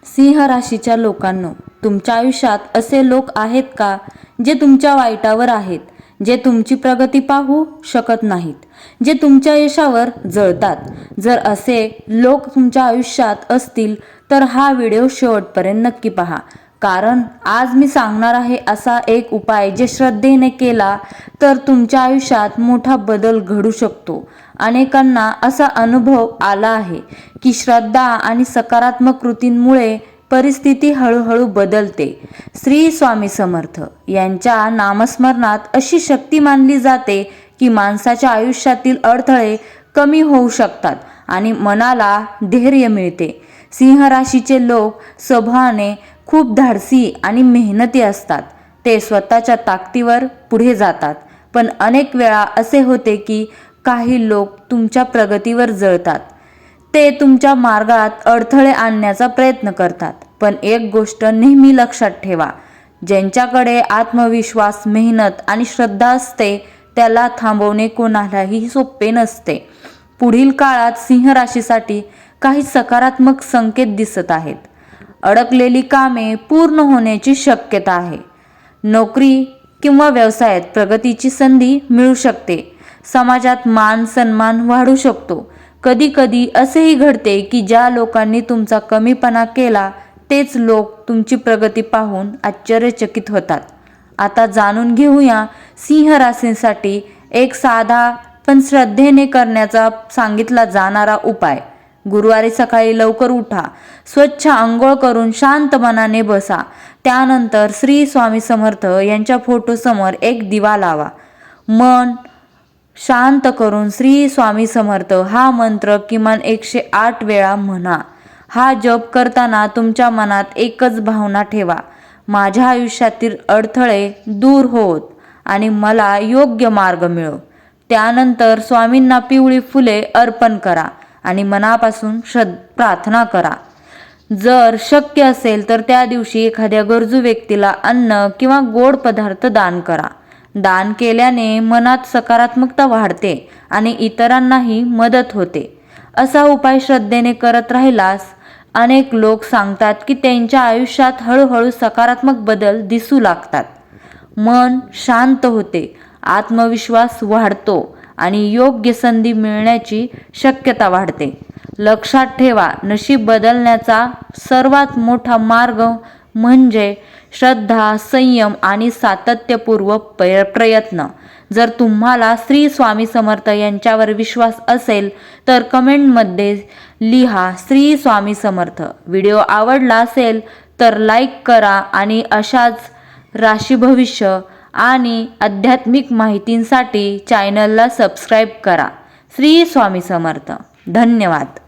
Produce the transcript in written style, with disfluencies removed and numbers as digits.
सिंह राशीच्या लोकांनो, तुमच्या आयुष्यात असे लोक आहेत का जे तुमच्या वाईटावर आहेत, जे तुमची प्रगती पाहू शकत नाहीत, जे तुमच्या यशावर जळतात? जर असे लोक तुमच्या आयुष्यात असतील तर हा व्हिडिओ शेवटपर्यंत नक्की पहा, कारण आज मी सांगणार आहे असा एक उपाय जे श्रद्धेने केला तर तुमच्या आयुष्यात मोठा बदल घडू शकतो. अनेकांना असा अनुभव आला आहे की श्रद्धा आणि सकारात्मक कृतींमुळे परिस्थिती हळूहळू बदलते. श्री स्वामी समर्थ यांच्या नामस्मरणात अशी शक्ती मानली जाते की माणसाच्या आयुष्यातील अडथळे कमी होऊ शकतात आणि मनाला धैर्य मिळते. सिंह राशीचे लोक स्वभावाने खूप धाडसी आणि मेहनती असतात. ते स्वतःच्या ताकदीवर पुढे जातात, पण अनेक वेळा असे होते की काही लोक तुमच्या प्रगतीवर जळतात. ते तुमच्या मार्गात अडथळे आणण्याचा प्रयत्न करतात. पण एक गोष्ट नेहमी लक्षात ठेवा, ज्यांच्याकडे आत्मविश्वास, मेहनत आणि श्रद्धा असते त्याला थांबवणे कोणालाही सोपे नसते. पुढील काळात सिंह राशीसाठी काही सकारात्मक संकेत दिसत आहेत. अडकलेली कामे पूर्ण होण्याची शक्यता आहे. नोकरी किंवा व्यवसायात प्रगतीची संधी मिळू शकते. समाजात मान सन्मान वाढू शकतो. कधी कधी असेही घडते की ज्या लोकांनी तुमचा कमीपणा केला तेच लोक तुमची प्रगती पाहून आश्चर्यचकित होतात. आता जाणून घेऊया सिंह राशीसाठी एक साधा पण श्रद्धेने करण्याचा सांगितला जाणारा उपाय. गुरुवारी सकाळी लवकर उठा, स्वच्छ अंघोळ करून शांत मनाने बसा. त्यानंतर श्री स्वामी समर्थ यांच्या फोटोसमोर एक दिवा लावा. मन शांत करून श्री स्वामी समर्थ हा मंत्र किमान 108 वेळा म्हणा. हा जप करताना तुमच्या मनात एकच भावना ठेवा, माझ्या आयुष्यातील अडथळे दूर होत आणि मला योग्य मार्ग मिळो. त्यानंतर स्वामींना पिवळी फुले अर्पण करा आणि मनापासून प्रार्थना करा. जर शक्य असेल तर त्या दिवशी एखाद्या गरजू व्यक्तीला अन्न किंवा गोड पदार्थ दान करा. दान केल्याने मनात सकारात्मकता वाढते आणि इतरांनाही मदत होते. असा उपाय श्रद्धेने करत राहिल्यास अनेक लोक सांगतात की त्यांच्या आयुष्यात हळूहळू सकारात्मक बदल दिसू लागतात. मन शांत होते, आत्मविश्वास वाढतो आणि योग्य संधी मिळण्याची शक्यता वाढते. लक्षात ठेवा, नशीब बदलण्याचा सर्वात मोठा मार्ग म्हणजे श्रद्धा, संयम आणि सातत्यपूर्व प्रयत्न. जर तुम्हाला श्री स्वामी समर्थ यांच्यावर विश्वास असेल तर कमेंटमध्ये लिहा श्री स्वामी समर्थ. व्हिडिओ आवडला असेल तर लाईक करा आणि अशाच राशी भविष्य आणि आध्यात्मिक माहितींसाठी चॅनलला सबस्क्राईब करा. श्री स्वामी समर्थ. धन्यवाद.